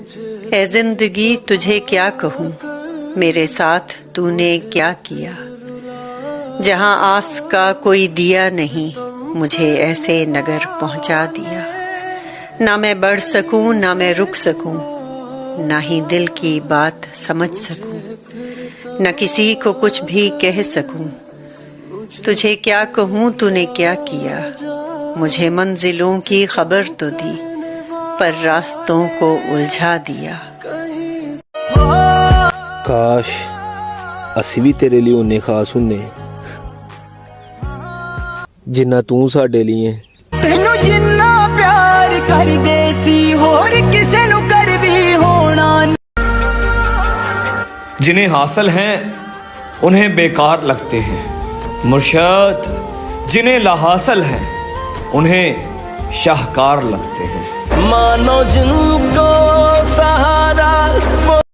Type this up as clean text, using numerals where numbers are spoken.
ए जिंदगी तुझे क्या कहूँ, मेरे साथ तूने क्या किया। जहाँ आस का कोई दिया नहीं, मुझे ऐसे नगर पहुँचा दिया। ना मैं बढ़ सकूँ ना मैं रुक सकूँ, ना ही दिल की बात समझ सकूँ, न किसी को कुछ भी कह सकूँ। तुझे क्या कहूँ तूने क्या किया, मुझे मंजिलों की खबर तो दी, पर रास्तों को उलझा दिया। काश असी भी तेरे लिए उन्ने खास हुन्ने जिन्ना तू साडे लिए। तेनू जिन्ना प्यार करदे सी होर किसे नू कर भी होना। जिन्हें हासिल हैं उन्हें बेकार लगते हैं मुर्शद, जिन्हें लाहासिल हैं उन्हें शाहकार लगते हैं। मानो जिनको